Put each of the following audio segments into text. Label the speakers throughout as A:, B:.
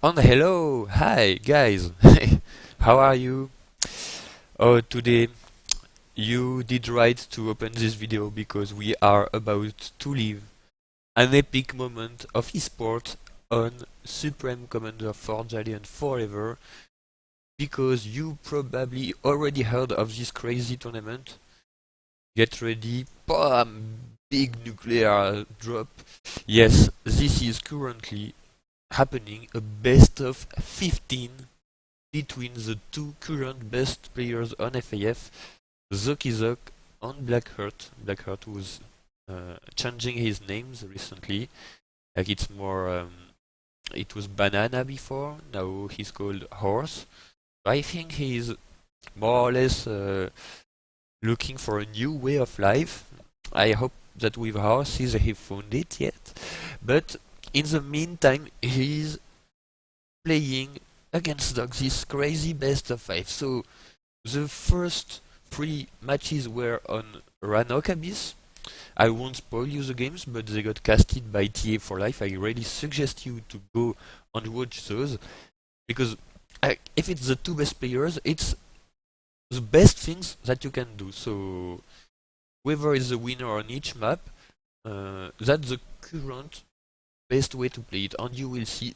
A: And hello, hi guys, how are you? Oh, today you did right to open this video because we are about to live an epic moment of esports on Supreme Commander Forge Alliance Forever, because you probably already heard of this crazy tournament. Get ready, bam, big nuclear drop. Yes, this is currently happening, a best of 15 between the two current best players on FAF, Zockyzock and Blackheart. Blackheart was changing his names recently. Like it's more, it was Banana before, now he's called Horse. I think he's more or less looking for a new way of life. I hope that with Horses he found it yet. But in the meantime, he's playing against Zock, this crazy best of 5. So the first 3 matches were on Ranok Abyss. I won't spoil you the games, but they got casted by TA for life. I really suggest you to go and watch those, because if it's the two best players, it's the best things that you can do. So whoever is the winner on each map, that's the current best way to play it, and you will see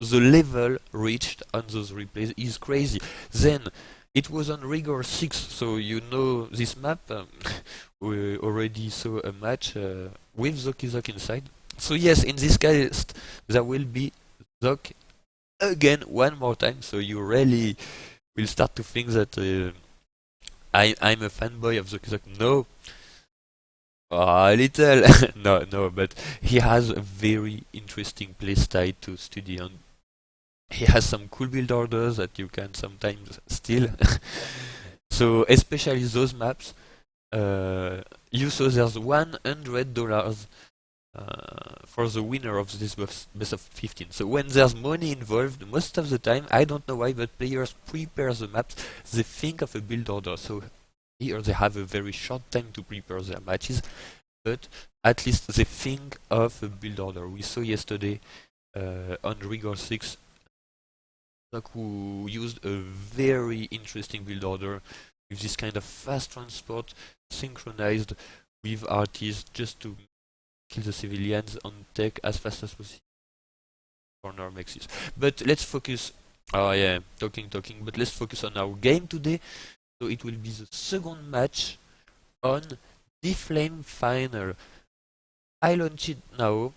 A: the level reached on those replays is crazy. Then it was on Rigor 6, so you know this map. We already saw a match with Zockyzock inside. So yes, in this case there will be Zock again one more time. So you really will start to think that I'm a fanboy of Zockyzock. No, a little. No, but he has a very interesting playstyle to study on. He has some cool build orders that you can sometimes steal. So especially those maps, you saw there's $100 for the winner of this best of 15. So when there's money involved, most of the time, I don't know why, but players prepare the maps. They think of a build order. So here they have a very short time to prepare their matches, but at least they think of a build order. We saw yesterday on Rigor 6 who used a very interesting build order with this kind of fast transport synchronized with artists just to kill the civilians and take as fast as possible corner maxis. But let's focus. Oh yeah, talking, but let's focus on our game today. So it will be the second match on Niflheim final. I launch it now.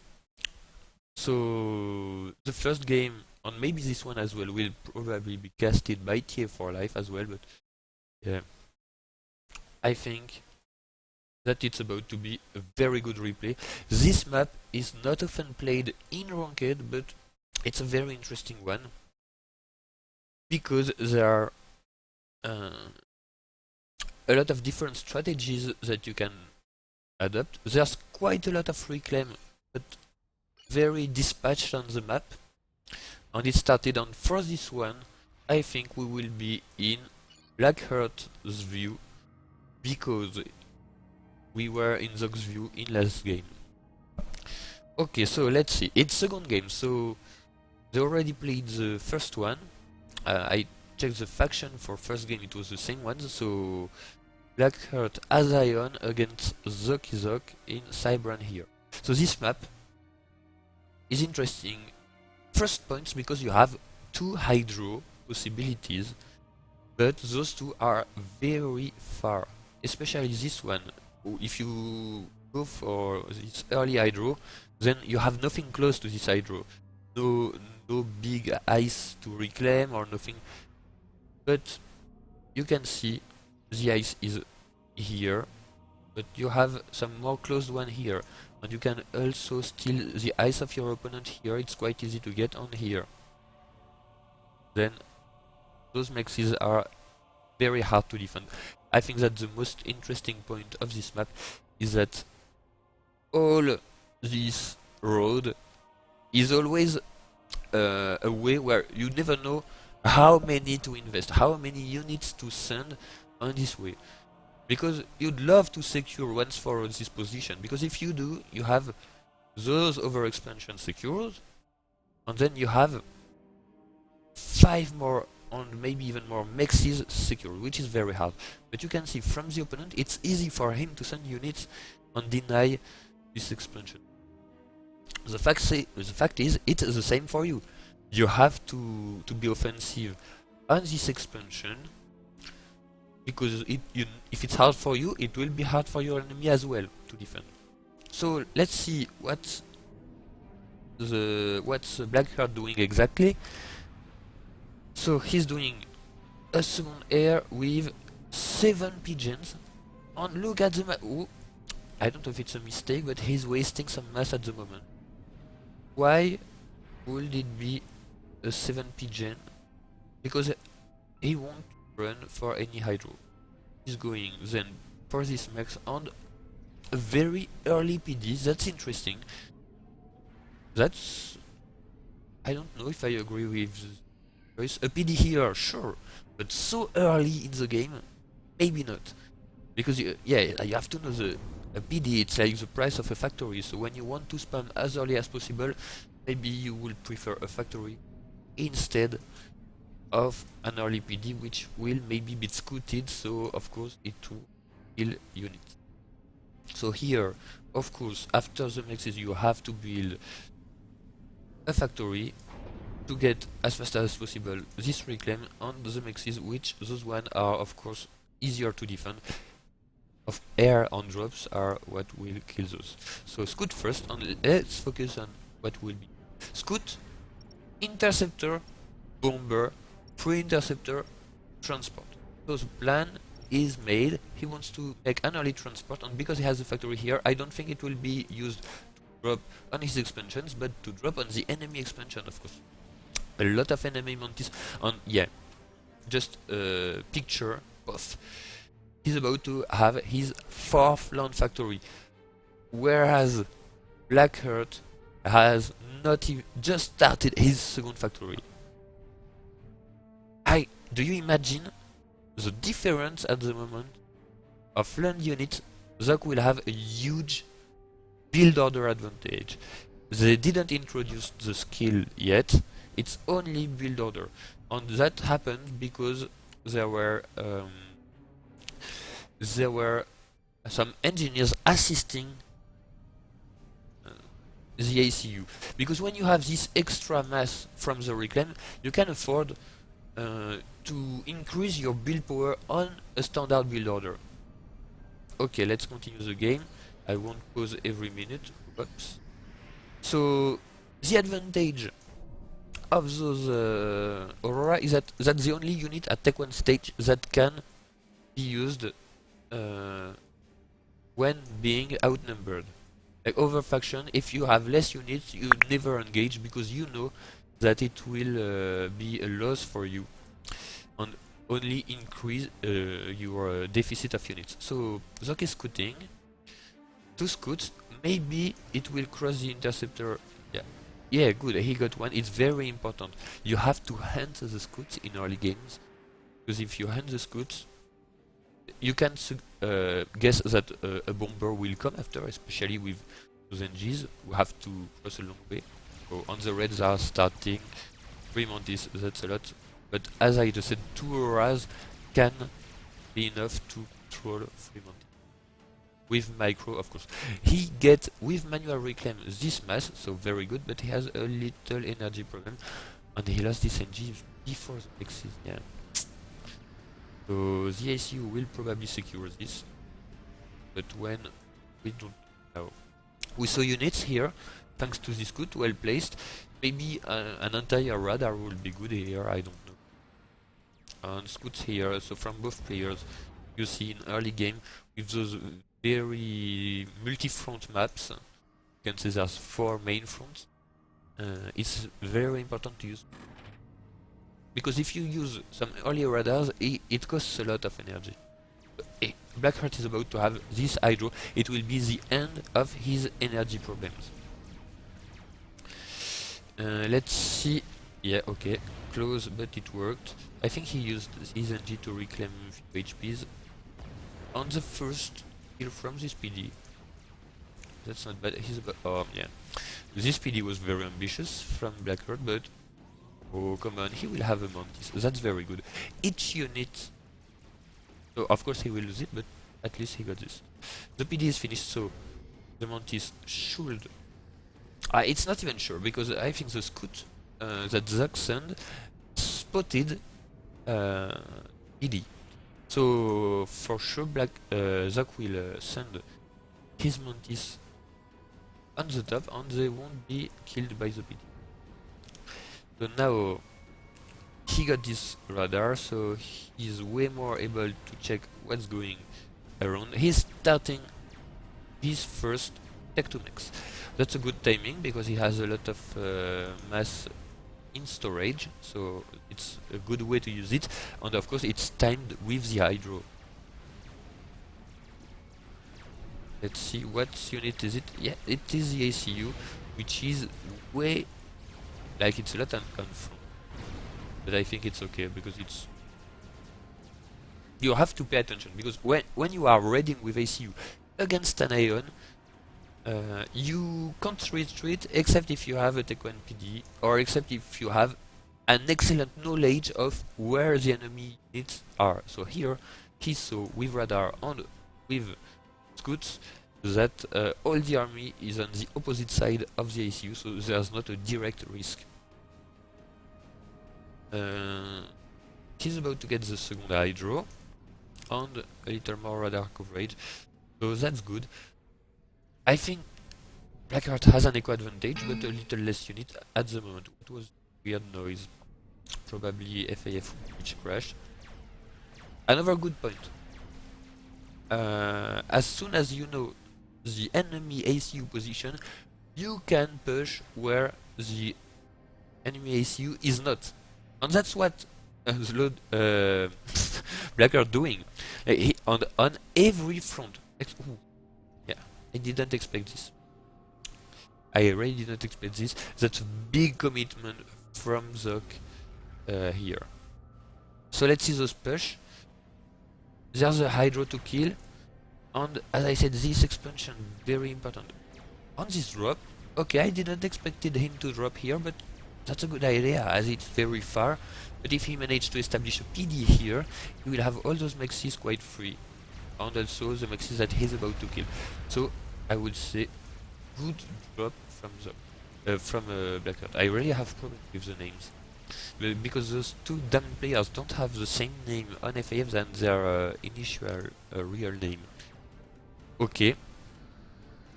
A: So the first game, and maybe this one as well, will probably be casted by TA for life as well, but yeah, I think that it's about to be a very good replay. This map is not often played in Ranked, but it's a very interesting one, because there are a lot of different strategies that you can adopt. There's quite a lot of reclaim, but very dispatched on the map. And it started on, for this one, I think we will be in Blackheart's view, because we were in Zock's view in last game. Okay, so let's see. It's second game, so they already played the first one. I checked the faction for first game, it was the same one, so Blackheart Azion against Zockyzock in Cybran here. So this map is interesting. First points because you have 2 Hydro possibilities, but those 2 are very far, especially this one. If you go for this early Hydro, then you have nothing close to this Hydro. No big ice to reclaim or nothing. But you can see the ice is here, but you have some more closed one here. And you can also steal the ice of your opponent here. It's quite easy to get on here. Then those maxes are very hard to defend. I think that the most interesting point of this map is that all this road is always a way where you never know how many to invest, how many units to send on this way. Because you'd love to secure once for all this position, because if you do, you have those overexpansion secured, and then you have 5 more and maybe even more mexes secured, which is very hard. But you can see from the opponent, it's easy for him to send units and deny this expansion. The fact is, it's the same for you. You have to be offensive on this expansion, because if it's hard for you, it will be hard for your enemy as well to defend. So let's see what's Blackheart doing exactly. So he's doing a second air with 7 pigeons. And look at the map. I don't know if it's a mistake, but he's wasting some mass at the moment. Why would it be a 7 pigeon? Because he won't run for any hydro. He's going then for this max and a very early PD. That's interesting. That's... I don't know if I agree with this. A PD here, sure, but so early in the game, maybe not. Because you have to know a PD, it's like the price of a factory, so when you want to spam as early as possible, maybe you will prefer a factory instead of an early PD, which will maybe be scooted, so of course it will kill units. So here, of course, after the mexes you have to build a factory to get as fast as possible this reclaim on the mexes, which those ones are of course easier to defend. Of air on drops are what will kill those. So scout first, and let's focus on what will be scout, interceptor, bomber, pre-interceptor, transport. So the plan is made. He wants to make an early transport, and because he has a factory here, I don't think it will be used to drop on his expansions, but to drop on the enemy expansion, of course. A lot of enemy montes, and yeah, just a picture of he's about to have his 4th land factory, whereas Blackheart has not even just started his 2nd factory. Do you imagine the difference at the moment of land units? Zock will have a huge build order advantage. They didn't introduce the skill yet, it's only build order, and that happened because there were some engineers assisting the ACU, because when you have this extra mass from the reclaim, you can afford to increase your build power on a standard build order. Okay, let's continue the game. I won't pause every minute. Oops. So the advantage of those Aurora is that that's the only unit at Tech 1 stage that can be used when being outnumbered. Like over faction, if you have less units, you never engage because you know that it will be a loss for you and only increase your deficit of units. So Zock is scouting. 2 scouts, maybe it will cross the interceptor. Yeah, good, he got one. It's very important. You have to hand the scouts in early games, because if you hand the scouts, you can guess that a bomber will come after, especially with those NGs who have to cross a long way. So on the reds are starting 3 montes, that's a lot. But as I just said, 2 auroras can be enough to control 3 montes. With micro, of course. He gets, with manual reclaim, this mass, so very good, but he has a little energy problem, and he lost this NG before the mexes, yeah. So the ACU will probably secure this, but when we don't know. We saw units here, thanks to this scout, well placed. Maybe an entire radar will be good here, I don't know. And scouts here, so from both players, you see in early game, with those very multi-front maps, you can see there's 4 main fronts. It's very important to use, because if you use some early radars, it costs a lot of energy. Blackheart is about to have this hydro. It will be the end of his energy problems. Let's see. Yeah, okay, close, but it worked. I think he used his NG to reclaim few HPs on the first kill from this PD. That's not bad. He's about, oh yeah, this PD was very ambitious from Blackheart, but Oh, come on, he will have a Mantis. That's very good. Each unit... So, of course he will lose it, but at least he got this. The PD is finished, so the Mantis should... it's not even sure, because I think the scout that Zock sent spotted PD. So, for sure, Zock will send his Mantis on the top, and they won't be killed by the PD. So now he got this radar, so he's way more able to check what's going around. He's starting his first tech to max. That's a good timing because he has a lot of mass in storage, so it's a good way to use it. And of course, it's timed with the hydro. Let's see what unit is it. Yeah, it is the ACU, which is way like it's a lot on front. But I think it's okay because it's... You have to pay attention because when you are raiding with ACU against an Ion, you can't retreat except if you have a Tech 1 PD or except if you have an excellent knowledge of where the enemy units are. So here he saw with radar and with scouts that all the army is on the opposite side of the ACU, so there's not a direct risk. He's about to get the second hydro and a little more radar coverage, so that's good. I think Blackheart has an eco advantage, but a little less unit at the moment. What was weird noise? Probably FAF which crashed. Another good point. As soon as you know the enemy ACU position, you can push where the enemy ACU is not. And that's what Blackheart doing. On every front. Ooh. Yeah, I didn't expect this. I really did not expect this. That's a big commitment from Zock here. So let's see those push. There's a hydro to kill. And as I said, this expansion very important. On this drop, okay, I didn't expect him to drop here, but that's a good idea as it's very far. But if he managed to establish a PD here, he will have all those maxis quite free. And also the maxis that he's about to kill. So I would say good drop from Blackheart. I really have problems with the names. Because those two damn players don't have the same name on FAF than their initial real name. Okay.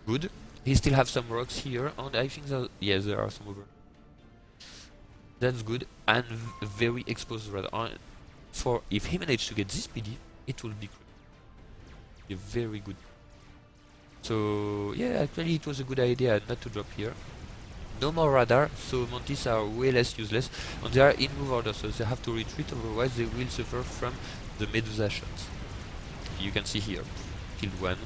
A: Good. He still have some rocks here, and I think that, yeah, there are some over. That's good, and very exposed radar. For if he managed to get this PD, it will be very good. So yeah, actually it was a good idea not to drop here. No more radar, so Mantis are way less useless, and they are in move order, so they have to retreat, otherwise they will suffer from the Medusa shots. You can see here, killed one.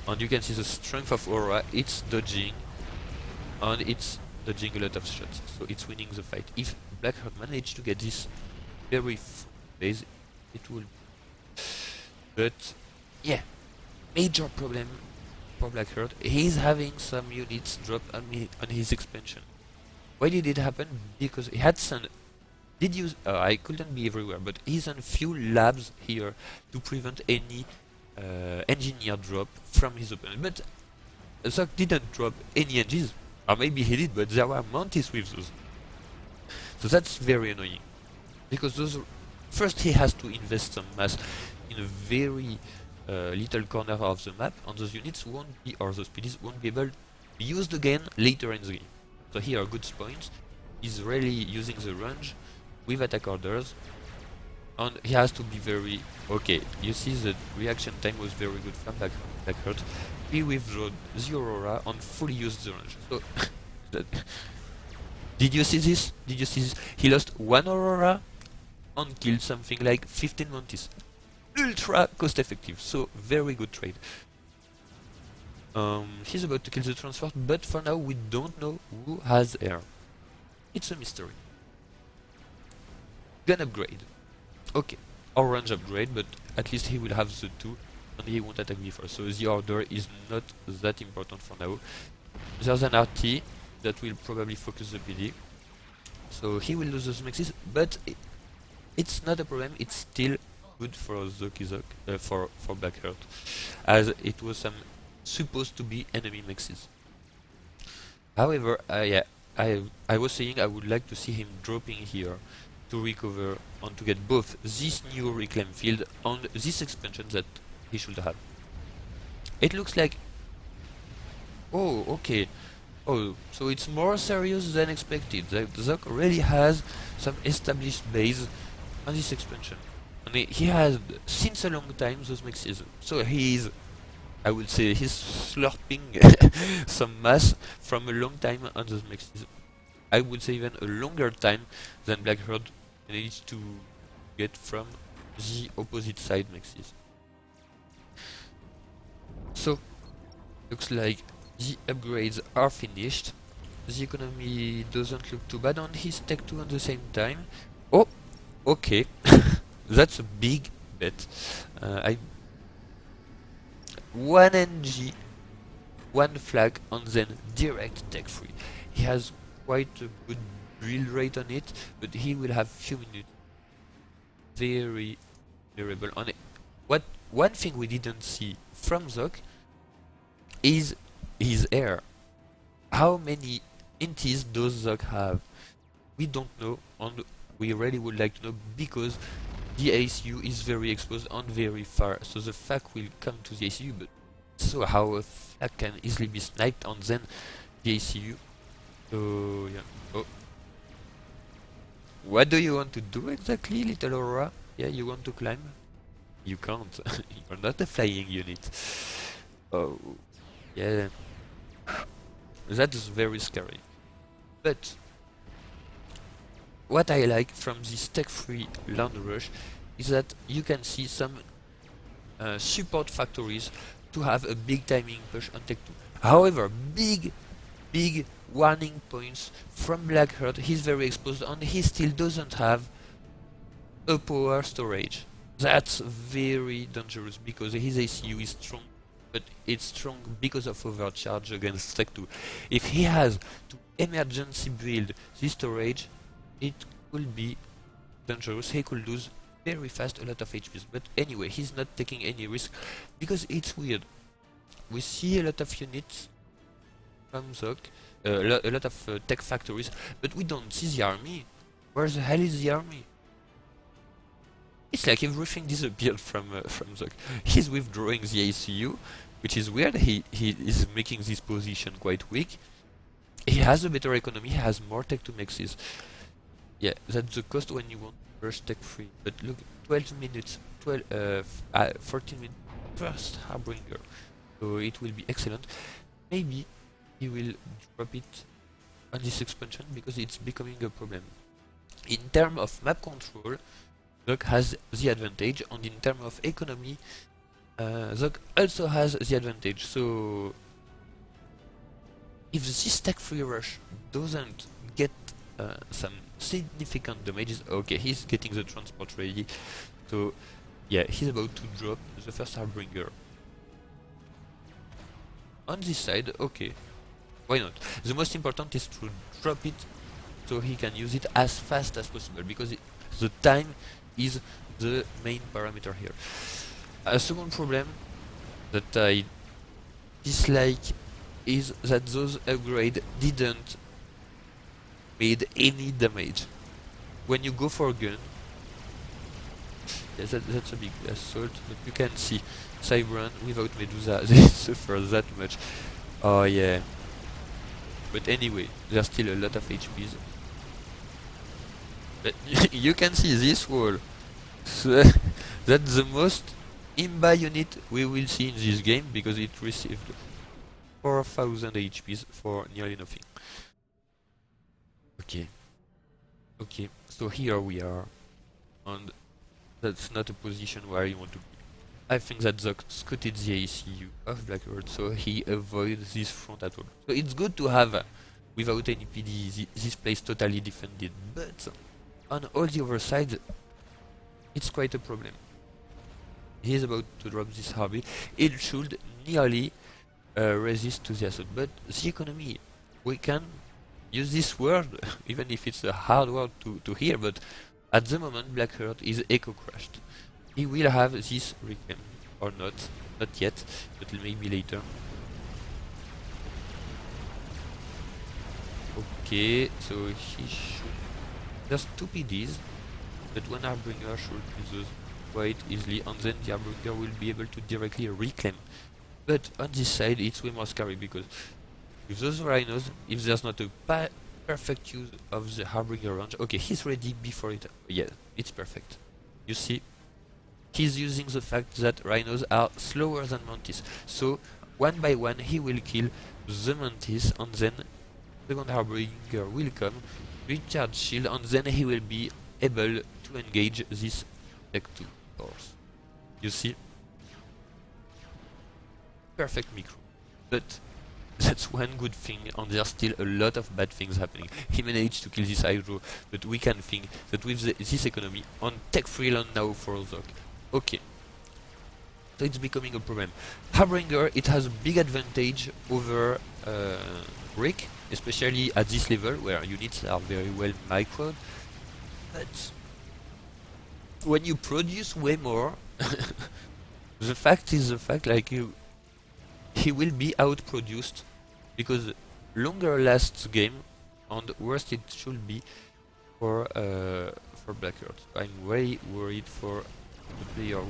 A: And you can see the strength of Aura, it's dodging, and it's dodging a lot of shots, so it's winning the fight. If Blackheart managed to get this very base, it will... But, yeah, major problem for Blackheart. He's having some units drop on his expansion. Why did it happen? Because he had some... I couldn't be everywhere, but he's on few labs here to prevent any engineer drop from his opponent. But Zock didn't drop any engines, or maybe he did, but there were Mantis with those. So that's very annoying, because those first he has to invest some mass in a very little corner of the map, and those units won't be, or those PDs won't be able to be used again later in the game. So here are good points. He's really using the range with attack orders, and he has to be very... Okay, you see the reaction time was very good from Blackheart. He withdrew the Aurora and fully used the range. So, did you see this? Did you see this? He lost one Aurora and killed something like 15 Mantis. Ultra cost effective, so very good trade. He's about to kill the transport, but for now we don't know who has air. It's a mystery. Gun upgrade. Okay, or range upgrade, but at least he will have the two and he won't attack before, so the order is not that important for now. There's an RT that will probably focus the PD. so he will lose those mixes, but it's not a problem. It's still good for Zockyzock, for Blackheart, as it was some supposed to be enemy mixes. However, yeah, I was saying I would like to see him dropping here to recover and to get both this new reclaim field and this expansion that he should have. It looks like, oh, okay. Oh, so it's more serious than expected. Zock really has some established base on this expansion. And he has, since a long time, those mixes. So he is, I would say, he's slurping some mass from a long time on those mixes. I would say even a longer time than Blackheart needs to get from the opposite side mixes. So, looks like the upgrades are finished. The economy doesn't look too bad on his tech 2 at the same time. Oh, okay. That's a big bet. One NG, one flag, and then direct tech 3. He has quite a good build rate on it, but he will have few minutes. Very durable on it. One thing we didn't see from Zock is his air. How many intis does Zock have? We don't know, and we really would like to know, because the ACU is very exposed and very far, so the FAC will come to the ACU, but so how a FAC can easily be sniped and then the ACU. So yeah. Oh. What do you want to do exactly, little Aurora? Yeah, you want to climb? You can't. You're not a flying unit. Oh, yeah. That's very scary. But what I like from this tech-free land rush is that you can see some support factories to have a big timing push on tech 2. However, big warning points from Blackheart. He's very exposed and he still doesn't have a power storage. That's very dangerous because his ACU is strong, but it's strong because of overcharge against tech 2. If he has to emergency build this storage, it could be dangerous. He could lose very fast a lot of HPs, but anyway, he's not taking any risk because it's weird. We see a lot of units from Zock, a lot of tech factories, but we don't see the army. Where the hell is the army? It's like everything disappeared from Zock. He's withdrawing the ACU, which is weird. He is making this position quite weak. He has a better economy, he has more tech to mixes. Yeah, that's the cost when you want to rush tech free. But look, 12 minutes, 14 minutes first Harbinger. So it will be excellent. Maybe he will drop it on this expansion because it's becoming a problem. In terms of map control, Zock has the advantage, and in terms of economy, Zock also has the advantage. So if this tech free rush doesn't get some significant damages, okay, he's getting the transport ready. So yeah, he's about to drop the first Harbinger. On this side, okay, why not? The most important is to drop it so he can use it as fast as possible, because the time is the main parameter here. A second problem that I dislike is that those upgrades didn't made any damage. When you go for a gun, yes, that's a big assault, but you can see Cybran without Medusa, they suffer that much. Oh yeah. But anyway, there's still a lot of HPs. But you can see this wall. So that's the most imba unit we will see in this game, because it received 4000 HPs for nearly nothing. Okay, so here we are, and that's not a position where you want to be. I think that Zock scouted the ACU of Blackheart, so he avoids this front at all. So it's good to have, without any PD, this place totally defended, but on all the other sides, it's quite a problem. He's about to drop this Harvey. It should nearly resist to the assault, but the economy, we can use this word, even if it's a hard word to hear, but at the moment Blackheart is echo crashed. He will have this reclaim, or not yet, but maybe later. Okay, so he should... There's 2 PDs, but one Harbinger should kill those quite easily, and then the Harbinger will be able to directly reclaim. But on this side it's way more scary, because with those rhinos, if there's not a perfect use of the Harbinger range... Okay, he's ready before it... Yeah, it's perfect. You see? He's using the fact that rhinos are slower than mantis. So, one by one, he will kill the mantis, and then second Harbinger will come, recharge shield, and then he will be able to engage this Tech 2 force. You see? Perfect micro. But that's one good thing, and there's still a lot of bad things happening. He managed to kill this Hydro, but we can think that with this economy, on Tech Free land now for Zock. Okay. So it's becoming a problem. Harbinger, it has a big advantage over Brick, especially at this level where units are very well microed. But when you produce way more, the fact is the fact, like he will be outproduced, because longer lasts the game and worse it should be for Blackheart. I'm very worried for the player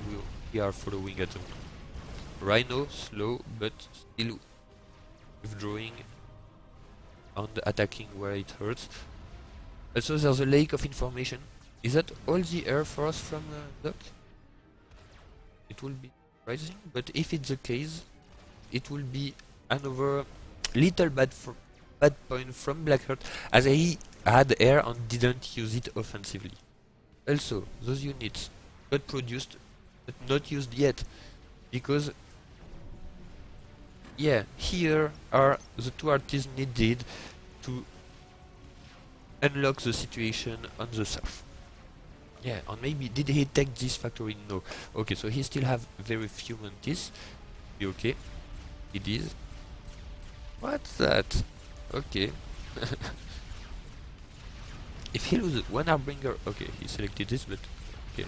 A: we are following at the moment. Rhino slow but still withdrawing and attacking where it hurts. Also there's a lack of information. Is that all the Air Force from Zock? It will be surprising, but if it's the case, it will be another little bad point from Blackheart, as he had air and didn't use it offensively. Also, those units got produced but not used yet, because yeah, here are the 2 artists needed to unlock the situation on the south. Yeah, and maybe did he take this factory? No. Okay, so he still have very few mantis. Be okay. It is. What's that? Okay. If he loses one Harbinger, okay, he selected this, but okay,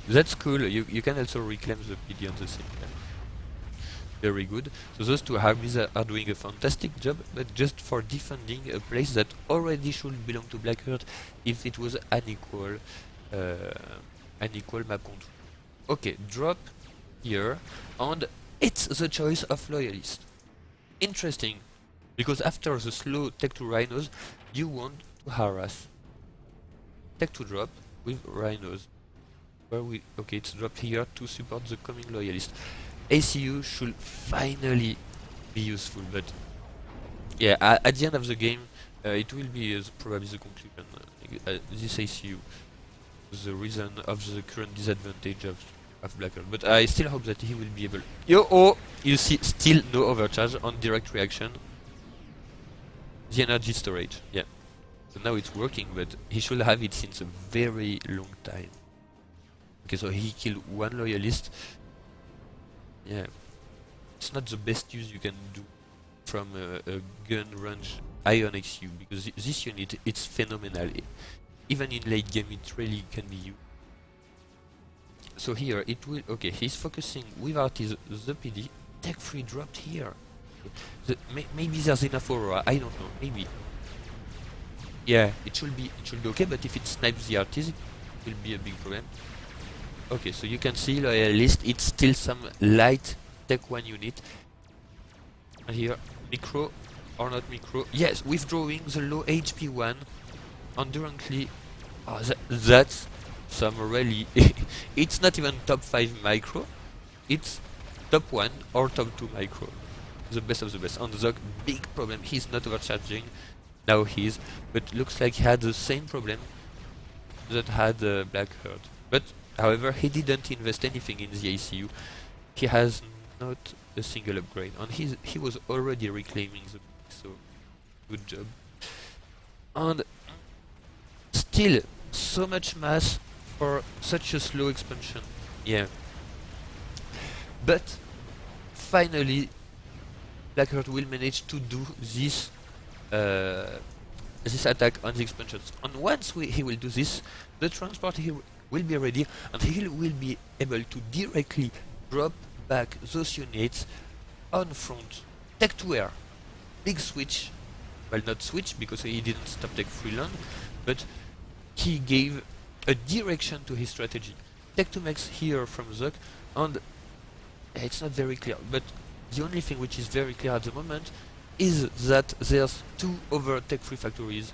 A: that's cool. You can also reclaim the PD on the same time. Very good. So those 2 Harbis are doing a fantastic job, but just for defending a place that already should belong to Blackheart if it was unequal map control. Okay, drop here, and it's the choice of Loyalist. Interesting, because after the slow Tech 2 Rhinos, you want to harass. Tech 2 drop with Rhinos. Where we... Okay, it's dropped here to support the coming Loyalist. ACU should finally be useful, but yeah, at the end of the game, it will be probably the conclusion. This ACU, the reason of the current disadvantage of Blackheart, but I still hope that he will be able... You see, still no overcharge on direct reaction. The energy storage, yeah. So now it's working, but he should have it since a very long time. Okay, so he killed one Loyalist. Yeah, it's not the best use you can do from a gun range Ion XU, because this unit, it's phenomenal. Even in late game it really can be used. So here it will... Okay, he's focusing without his the PD. Tech 3 dropped here. Maybe there's enough Aurora, I don't know, maybe. Yeah, it should be okay, but if it snipes the artist, it will be a big problem. Okay, so you can see Loyalist, it's still some light Tech 1 unit. And here, micro or not micro. Yes, withdrawing the low HP one. And currently, that's some really... It's not even top 5 micro, it's top 1 or top 2 micro. The best of the best. And Zock, big problem, he's not overcharging. Now he is, but looks like he had the same problem that had Blackheart. But however, he didn't invest anything in the ACU. He has not a single upgrade, and he was already reclaiming the... So good job. And still so much mass for such a slow expansion. Yeah. But finally Blackheart will manage to do this this attack on the expansions. And once he will do this, the transport here will be ready, and he will be able to directly drop back those units on front. Tech to air. Big switch. Well, not switch because he didn't stop Tech free long, but he gave a direction to his strategy. Tech to max here from Zock, and it's not very clear, but the only thing which is very clear at the moment is that there's 2 other Tech free factories,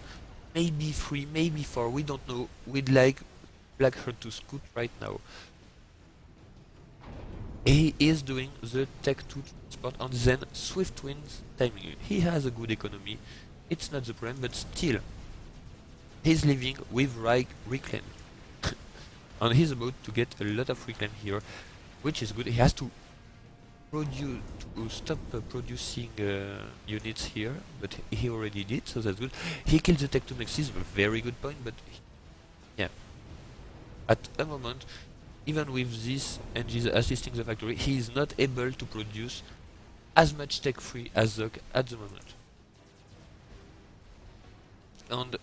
A: maybe 3, maybe 4, we don't know. We'd like Blackheart to scoot right now. He is doing the Tech 2 transport and then Swift Winds timing. He has a good economy, it's not the problem, but still, he's living with reclaim. And he's about to get a lot of reclaim here, which is good. He has to stop producing units here, but he already did, so that's good. He killed the Tech 2 Maxis, a very good point, but yeah. At a moment, even with this engines assisting the factory, he is not able to produce as much tech free as Zock at the moment. And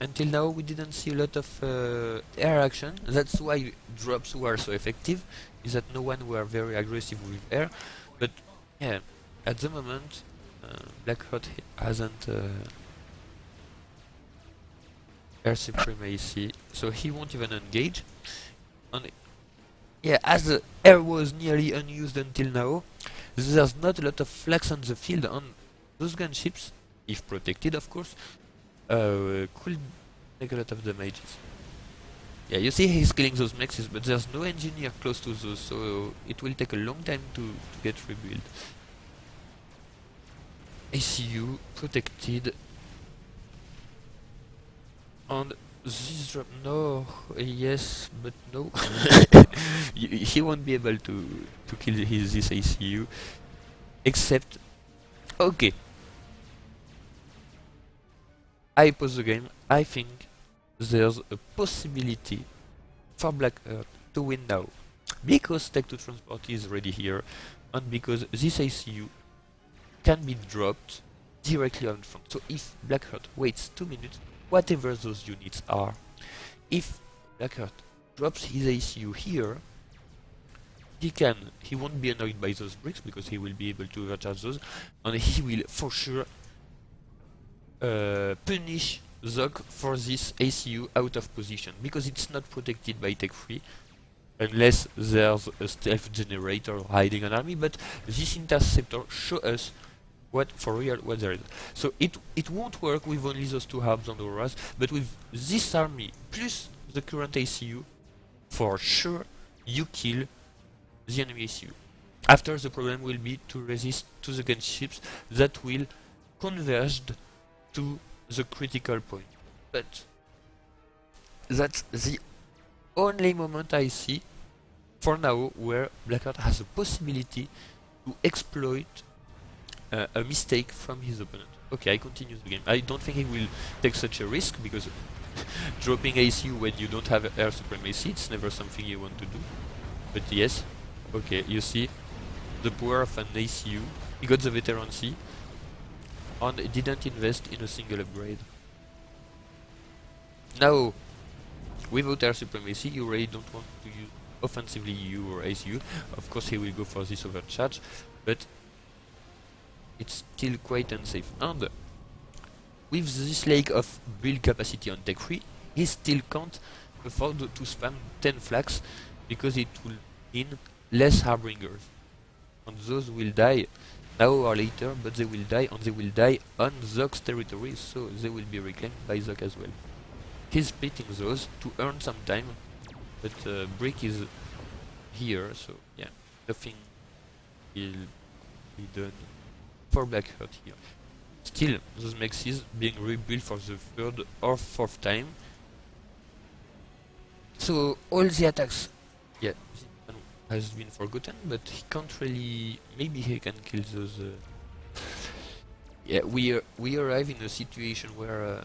A: until now we didn't see a lot of air action. That's why drops were so effective, is that no one were very aggressive with air. But yeah, at the moment Blackheart hasn't air supremacy, so he won't even engage. And yeah, as the air was nearly unused until now, there's not a lot of flags on the field, and those gunships, if protected of course, could take a lot of damages. Yeah, you see he's killing those mexes, but there's no engineer close to those, so it will take a long time to get rebuilt. ACU protected, and this drop, no, yes, but no. He won't be able to kill this ACU, except, okay, I pause the game. I think there's a possibility for Blackheart to win now, because Tech 2 Transport is ready here, and because this ACU can be dropped directly on front. So if Blackheart waits 2 minutes, whatever those units are, if Blackheart drops his ACU here, he won't be annoyed by those bricks because he will be able to overcharge those, and he will for sure punish Zock for this ACU out of position, because it's not protected by Tech 3 unless there's a stealth generator hiding an army, but this interceptor shows us what there is. So it won't work with only those 2 harbs and auroras, but with this army plus the current ACU, for sure you kill the enemy ACU. After, the problem will be to resist to the gunships that will converge to the critical point. But that's the only moment I see for now where Blackheart has a possibility to exploit a mistake from his opponent. Okay, I continue the game. I don't think he will take such a risk, because dropping ACU when you don't have air supremacy, it's never something you want to do. But yes, okay, you see the power of an ACU. He got the veterancy and didn't invest in a single upgrade. Now, without air supremacy, you really don't want to use offensively EU or ACU. Of course, he will go for this overcharge, but it's still quite unsafe. And with this lack of build capacity on Tech 3, he still can't afford to spam 10 flags, because it will mean less Harbingers. And those will die now or later, but they will die, and they will die on Zock's territory, so they will be reclaimed by Zock as well. He's splitting those to earn some time, but Brick is here, so yeah, nothing will be done for Blackheart here. Still, those mexes being rebuilt for the 3rd or 4th time. So all the attacks, yeah, this one has been forgotten, but he can't really. Maybe he can kill those. Yeah, we arrive in a situation where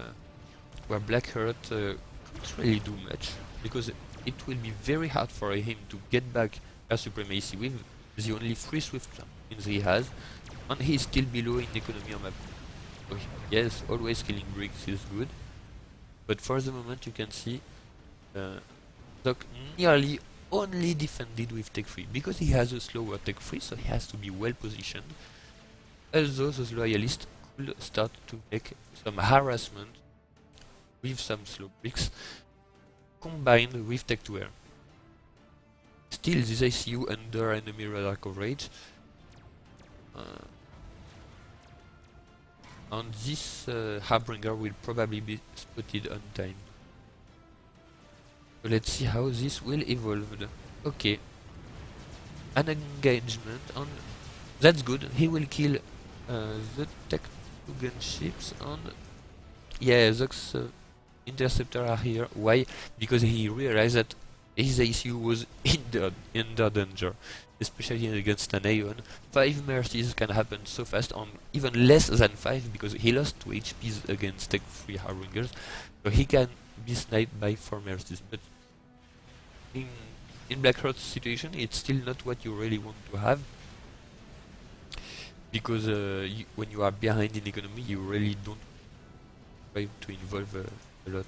A: Blackheart can't really do much, because it will be very hard for him to get back air supremacy with the only 3 swift champions he has, and he's still below in economy on map. Oh, yes, always killing bricks is good. But for the moment you can see Zock nearly only defended with tech 3 because he has a slower tech 3, so he has to be well positioned. Although those loyalists could start to make some harassment with some slow bricks combined with tech 2 air. Still, this ICU under enemy radar coverage. And this Harbinger will probably be spotted on time. So let's see how this will evolve. Okay. An engagement on... That's good. He will kill the Tech 2 gunships and... Yeah, Zock's interceptor are here. Why? Because he realized that his ICU was under danger. Especially against an Aeon. 5 mercies can happen so fast on even less than 5 because he lost 2 HPs against Tech 3 Harbingers. So he can be sniped by 4 mercies. But in Blackheart's situation, it's still not what you really want to have. Because when you are behind in economy, you really don't try to involve a lot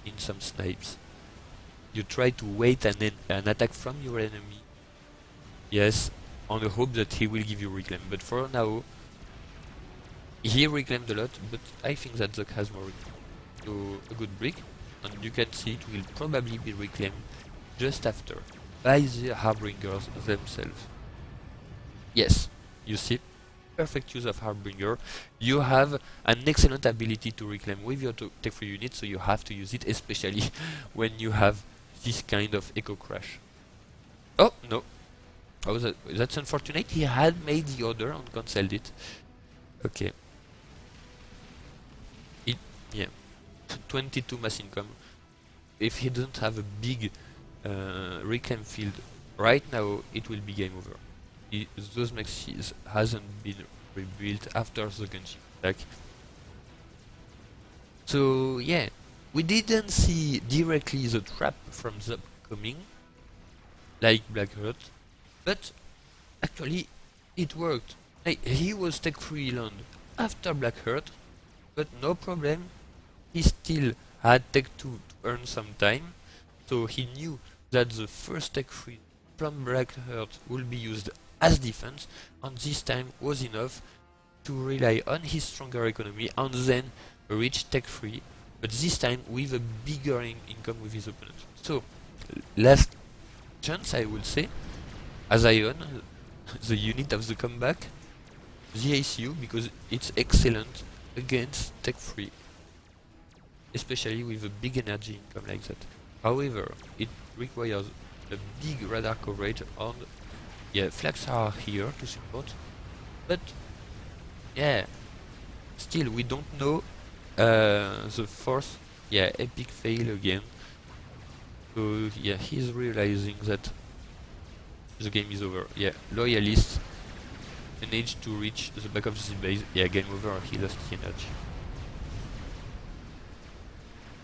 A: in some snipes. You try to wait an attack from your enemy. Yes, on the hope that he will give you reclaim. But for now, he reclaimed a lot, but I think that Zock has more reclaim. So, a good brick, and you can see it will probably be reclaimed just after by the Harbingers themselves. Yes, you see, perfect use of Harbinger. You have an excellent ability to reclaim with your Tech 3 unit, so you have to use it, especially when you have this kind of echo crash. Oh, no. Oh, that's unfortunate. He had made the order and cancelled it. Okay. Yeah. 22 mass income. If he doesn't have a big reclaim field right now, it will be game over. Those maxis hasn't been rebuilt after the gunship attack. So, yeah. We didn't see directly the trap from Zock coming, like Blackheart, but actually it worked. He was tech 3 land after Blackheart, but no problem, he still had tech 2 to earn some time, so he knew that the first tech 3 from Blackheart will be used as defense, and this time was enough to rely on his stronger economy and then reach tech 3. But this time with a bigger income with his opponent. So, last chance I would say, as Ion, the unit of the comeback, the ICU, because it's excellent against Tech 3. Especially with a big energy income like that. However, it requires a big radar coverage and yeah, flags are here to support. But yeah, still we don't know the fourth, yeah, epic fail again. So yeah, he's realizing that the game is over. Yeah, loyalists managed to reach the back of the base. Yeah, game over. He lost the energy.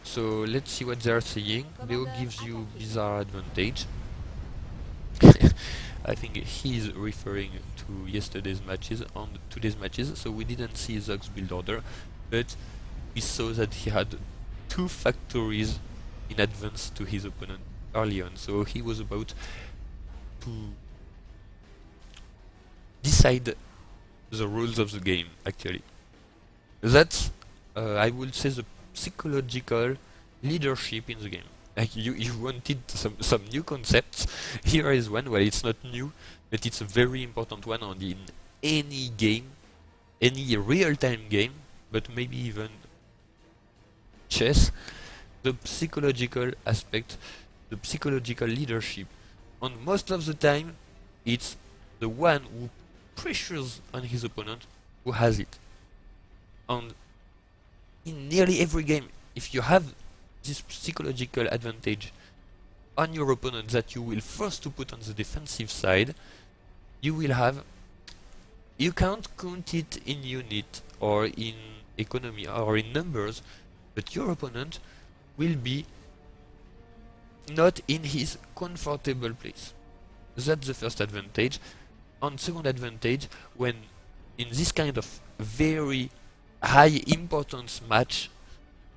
A: So let's see what they're saying. Bo gives you bizarre advantage. I think he's referring to yesterday's matches and today's matches. So we didn't see Zock's build order, but we saw that he had 2 factories in advance to his opponent early on, so he was about to decide the rules of the game, actually. That's, I would say, the psychological leadership in the game. Like, you wanted some new concepts, here is one. Well, it's not new, but it's a very important one, and in any game, any real-time game, but maybe even chess, the psychological aspect, the psychological leadership, and most of the time it's the one who pressures on his opponent who has it. And in nearly every game, if you have this psychological advantage on your opponent that you will force to put on the defensive side, you will have, you can't count it in unit or in economy or in numbers, but your opponent will be not in his comfortable place. That's the first advantage. And second advantage, when in this kind of very high importance match,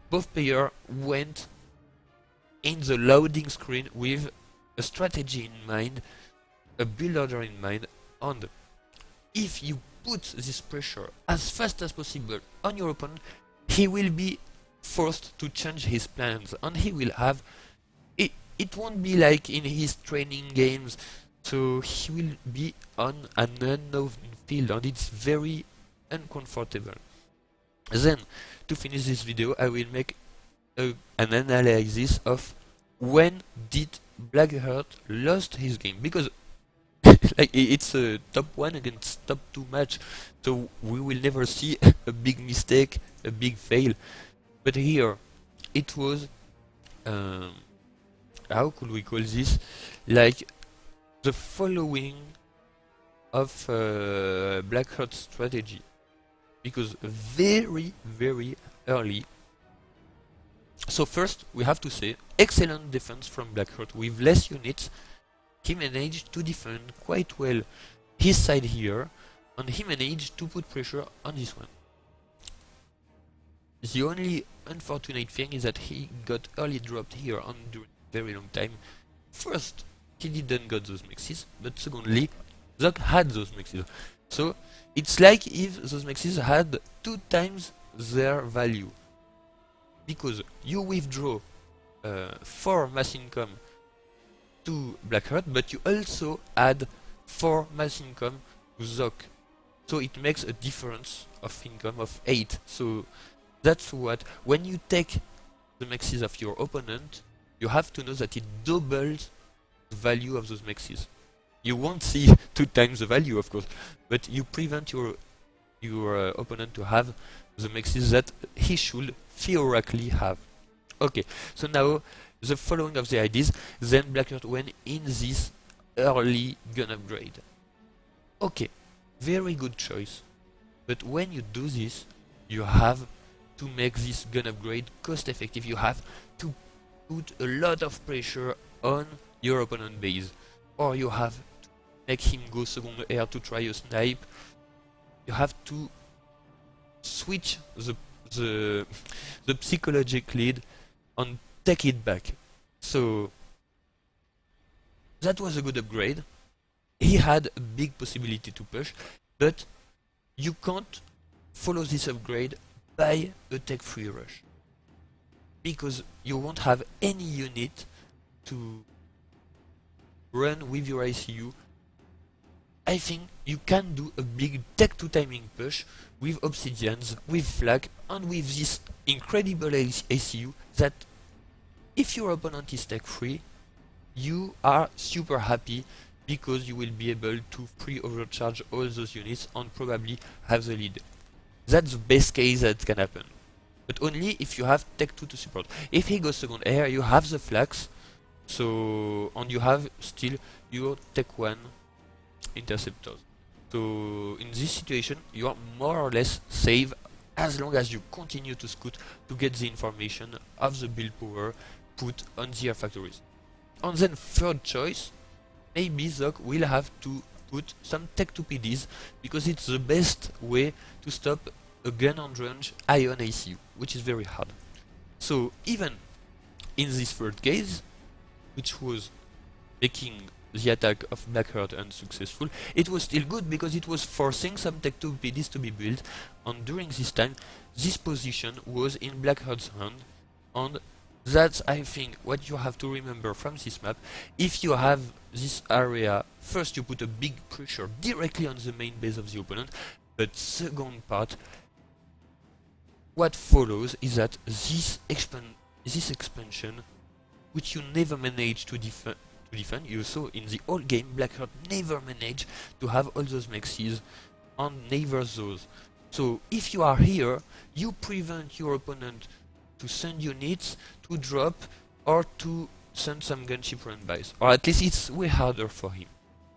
A: both players went in the loading screen with a strategy in mind, a build order in mind, and if you put this pressure as fast as possible on your opponent, he will be forced to change his plans, and he will have it won't be like in his training games, so he will be on an unknown field, and it's very uncomfortable. Then, to finish this video, I will make an analysis of when did Blackheart lost his game, because like it's a top 1 against top 2 match, so we will never see a big mistake, a big fail. But here it was how could we call this, like the following of Blackheart's strategy, because very early. So first we have to say excellent defense from Blackheart. With less units, he managed to defend quite well his side here, and he managed to put pressure on this one. The only unfortunate thing is that he got early dropped here on during a very long time. First, he didn't get those mixes, but secondly, Zock had those mixes. So it's like if those mixes had 2 times their value, because you withdraw 4 mass income to Blackheart, but you also add 4 mass income to Zock. So it makes a difference of income of 8. So that's what, when you take the maxes of your opponent, you have to know that it doubles the value of those maxes. You won't see 2 times the value, of course, but you prevent your opponent to have the maxes that he should theoretically have. Okay, so now the following of the ideas. Then Blackheart went in this early gun upgrade. Okay, very good choice, but when you do this, you have to make this gun upgrade cost effective. You have to put a lot of pressure on your opponent base, or you have to make him go second air to try a snipe. You have to switch the psychological lead and take it back. So that was a good upgrade. He had a big possibility to push, but you can't follow this upgrade by a tech free rush, because you won't have any unit to run with your ICU. I think you can do a big tech 2 timing push with obsidians, with flag, and with this incredible ICU that if your opponent is tech free, you are super happy, because you will be able to free overcharge all those units and probably have the lead. That's the best case that can happen, but only if you have tech 2 to support. If he goes second air, you have the flags, so, and you have still your tech 1 interceptors. So in this situation, you are more or less safe as long as you continue to scout to get the information of the build power put on the air factories. And then third choice, maybe Zock will have to put some tech 2 PDs, because it's the best way to stop a gun on range ion ICU, which is very hard. So even in this third case, which was making the attack of Blackheart unsuccessful, it was still good, because it was forcing some tech 2 PDs to be built, and during this time this position was in Blackheart's hand, and that's, I think, what you have to remember from this map. If you have this area, first you put a big pressure directly on the main base of the opponent, but second part, what follows is that this expansion, which you never managed to defend, you saw in the whole game, Blackheart never managed to have all those maxes, and never those. So if you are here, you prevent your opponent to send units, to drop, or to send some gunship run-bys, or at least it's way harder for him.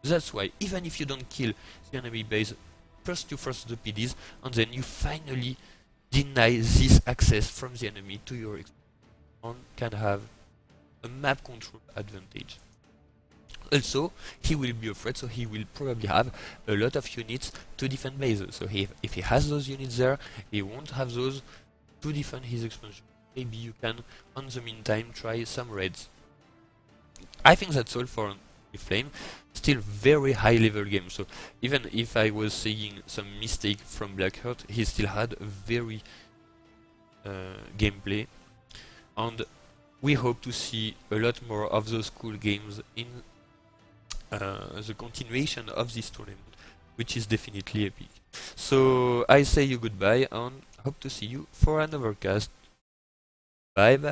A: That's why, even if you don't kill the enemy base, first you force the PDs, and then you finally deny this access from the enemy to your and can have a map control advantage. Also, he will be afraid, so he will probably have a lot of units to defend bases. So if he has those units there, he won't have those to defend his expansion. Maybe you can, on the meantime, try some raids. I think that's all for Niflheim. Still very high level game, so even if I was seeing some mistake from Blackheart, he still had a very gameplay, and we hope to see a lot more of those cool games in the continuation of this tournament, which is definitely epic. So I say you goodbye and hope to see you for another cast. Bye bye.